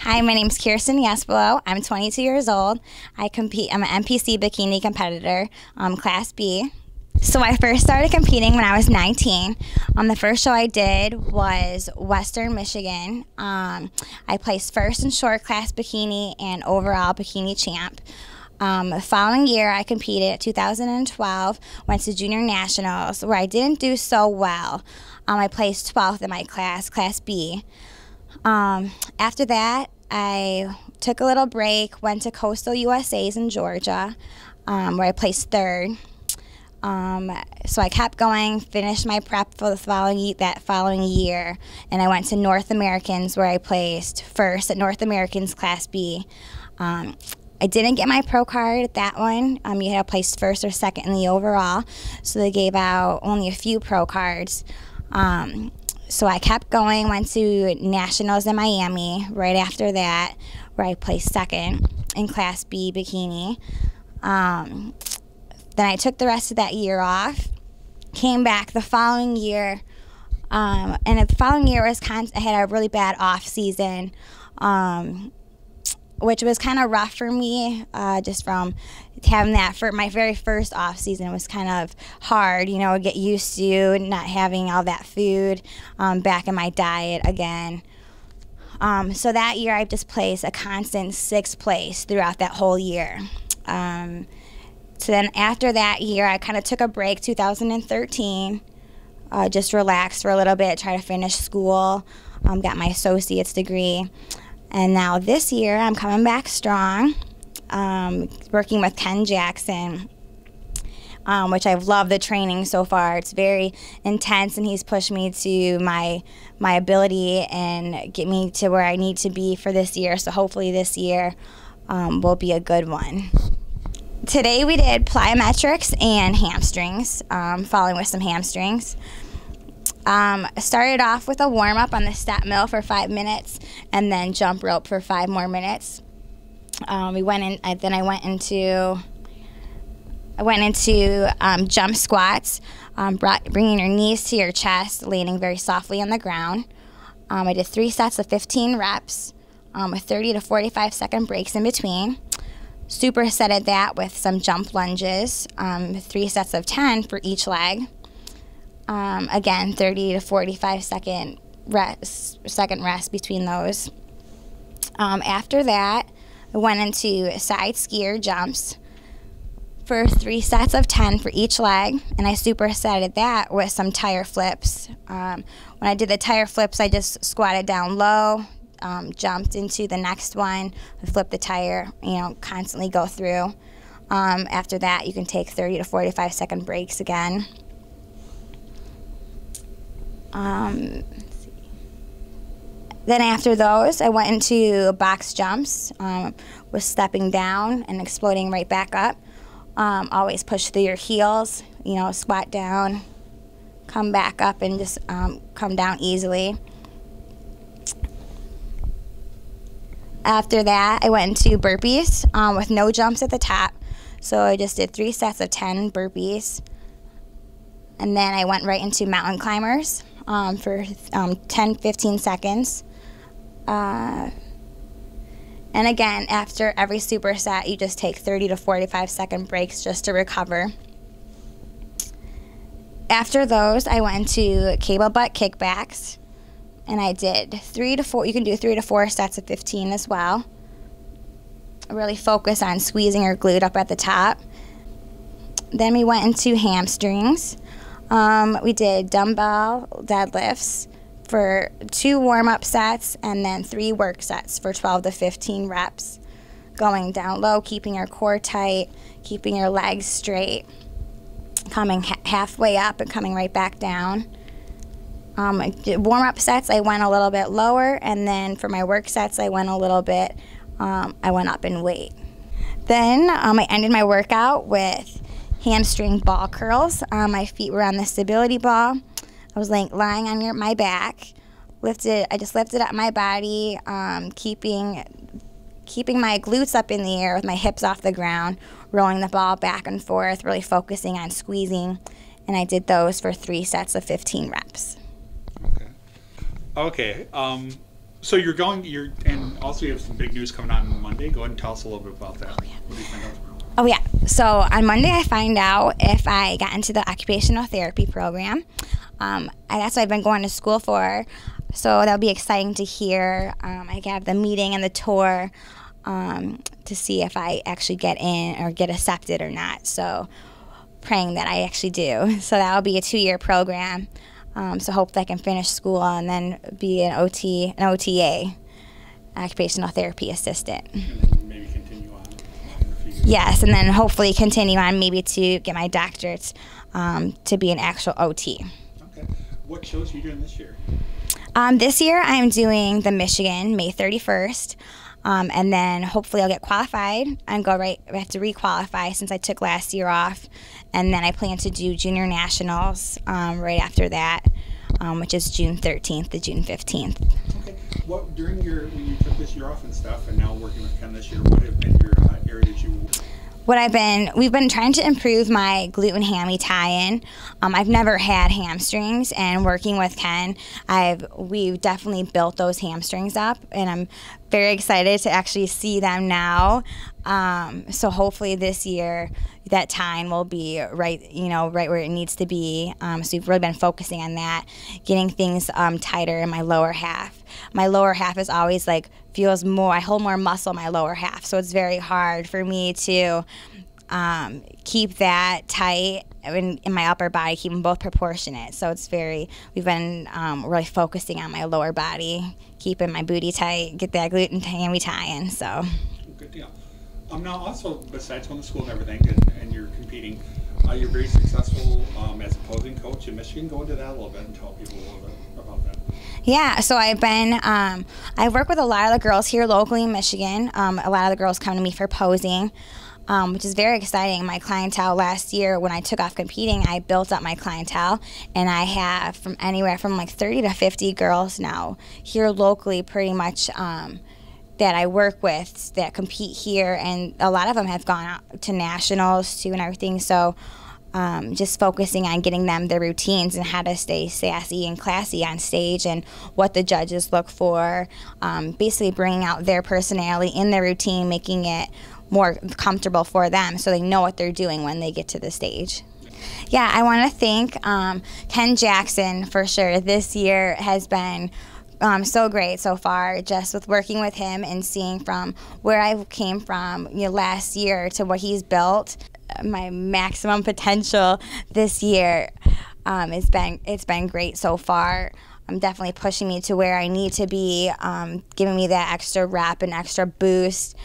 Hi, my name's Kyrstyn Niespolo. I'm 22 years old. I'm an MPC bikini competitor, Class B. So I first started competing when I was 19. The first show I did was Western Michigan. I placed first in short class bikini and overall bikini champ. The following year, I competed, 2012, went to Junior Nationals, where I didn't do so well. I placed 12th in my class, Class B. After that, I took a little break, went to Coastal USA's in Georgia, where I placed third. So I kept going, finished my prep for that following year, and I went to North Americans, where I placed first at North Americans Class B. I didn't get my pro card at that one. You had to place first or second in the overall, so they gave out only a few pro cards. So I kept going, went to Nationals in Miami right after that, where I placed second in Class B bikini. Then I took the rest of that year off, came back the following year, and the following year was I had a really bad off season, which was kind of rough for me, just from having that. For my very first off season was kind of hard, you know, get used to not having all that food back in my diet again. So that year I just placed a constant 6th place throughout that whole year. So then after that year, I kind of took a break, 2013, just relaxed for a little bit, try to finish school, got my associate's degree. And now this year, I'm coming back strong, working with Ken Jackson, which I've loved the training so far. It's very intense, and he's pushed me to my ability and get me to where I need to be for this year. So hopefully this year will be a good one. Today we did plyometrics and hamstrings, following with some hamstrings. Started off with a warm-up on the step mill for 5 minutes, and then jump rope for 5 more minutes. Then I went into jump squats, bringing your knees to your chest, landing very softly on the ground. I did 3 sets of 15 reps with 30 to 45 second breaks in between. Supersetted that with some jump lunges, 3 sets of 10 for each leg. Again, 30 to 45 second rest between those. After that, I went into side skier jumps for 3 sets of 10 for each leg, and I supersetted that with some tire flips. When I did the tire flips, I just squatted down low, jumped into the next one, flip the tire, constantly go through. After that, you can take 30 to 45 second breaks again. Then after those, I went into box jumps, with stepping down and exploding right back up. Always push through your heels, squat down, come back up, and just come down easily. After that, I went into burpees with no jumps at the top. So I just did 3 sets of 10 burpees. And then I went right into mountain climbers for 10-15 seconds. And again, after every superset, you just take 30 to 45 second breaks just to recover. After those, I went into cable butt kickbacks. And I did 3 to 4, you can do 3 to 4 sets of 15 as well. Really focus on squeezing your glute up at the top. Then we went into hamstrings. We did dumbbell deadlifts for 2 warm-up sets, and then 3 work sets for 12 to 15 reps. Going down low, keeping your core tight, keeping your legs straight, coming halfway up and coming right back down. Warm-up sets, I went a little bit lower, and then for my work sets, I went a little bit, I went up in weight. Then I ended my workout with hamstring ball curls. My feet were on the stability ball. I was lying on my back. I just lifted up my body, keeping my glutes up in the air with my hips off the ground, rolling the ball back and forth, really focusing on squeezing. And I did those for 3 sets of 15 reps. Okay. So you're also you have some big news coming on Monday. Go ahead and tell us a little bit about that. Oh, yeah. What do you find out? Oh, yeah. So on Monday, I find out if I got into the occupational therapy program. And that's what I've been going to school for. So that'll be exciting to hear. I have the meeting and the tour to see if I actually get in or get accepted or not. So praying that I actually do. So that'll be a 2-year program. So hopefully I can finish school and then be an OTA, occupational therapy assistant. And then maybe continue on in a few years. Yes, and then hopefully continue on maybe to get my doctorates to be an actual OT. Okay. What shows are you doing this year? This year I'm doing the Michigan, May 31st. And then hopefully I'll get qualified and I have to requalify since I took last year off. And then I plan to do junior nationals right after that, which is June 13th to June 15th. Okay. What when you took this year off and stuff, and now working with Ken this year, what have been your areas you? We've been trying to improve my glute and hammy tie-in. I've never had hamstrings, and working with Ken, we've definitely built those hamstrings up, and I'm very excited to actually see them now. So hopefully this year that tie-in will be right where it needs to be. So we've really been focusing on that, getting things tighter in my lower half. My lower half is always feels more. I hold more muscle in my lower half, so it's very hard for me to keep that tight in my upper body, keep them both proportionate. So we've been really focusing on my lower body, keeping my booty tight, get that glute and hammy tie-in. So. Good deal. Now, also, besides going to school and everything, and you're competing, you're very successful as a posing coach in Michigan. Go into that a little bit and tell people a little bit about that. Yeah, so I work with a lot of the girls here locally in Michigan. A lot of the girls come to me for posing, which is very exciting. My clientele last year, when I took off competing, I built up my clientele, and I have from anywhere from 30 to 50 girls now here locally pretty much that I work with that compete here, and a lot of them have gone out to nationals too and everything. So just focusing on getting them their routines and how to stay sassy and classy on stage and what the judges look for, basically bringing out their personality in their routine, making it more comfortable for them so they know what they're doing when they get to the stage. Yeah, I want to thank Ken Jackson for sure. This year has been so great so far, just with working with him and seeing from where I came from last year to what he's built. My maximum potential this year, it's been great so far. Definitely pushing me to where I need to be, giving me that extra rep and extra boost.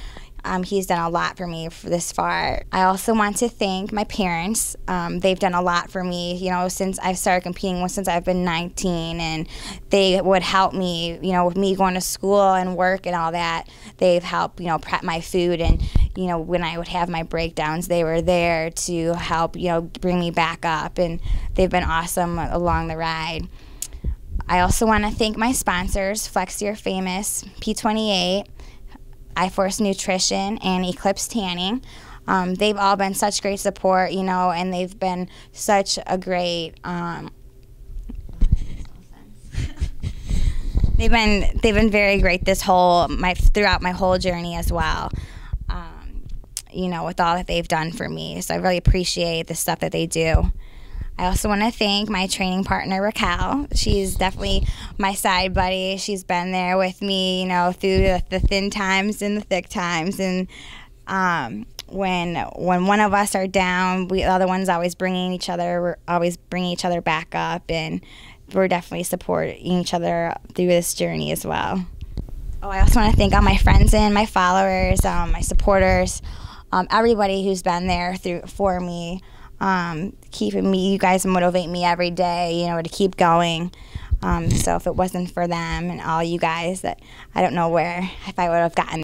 He's done a lot for me this far. I also want to thank my parents. They've done a lot for me, since I've started competing, since I've been 19, and they would help me, with me going to school and work and all that. They've helped, prep my food, and, when I would have my breakdowns, they were there to help, bring me back up, and they've been awesome along the ride. I also want to thank my sponsors, Flex Your Famous, P28, iForce Nutrition, and Eclipse Tanning. They've all been such great support, and they've been such a great. They've been very great throughout my whole journey as well. With all that they've done for me, so I really appreciate the stuff that they do. I also want to thank my training partner, Raquel. She's definitely my side buddy. She's been there with me, through the thin times and the thick times. And when one of us are down, the other one's always bringing each other. We're always bringing each other back up, and we're definitely supporting each other through this journey as well. Oh, I also want to thank all my friends and my followers, my supporters, everybody who's been there for me. Keeping me, you guys motivate me every day, to keep going. So if it wasn't for them and all you guys, that I don't know if I would have gotten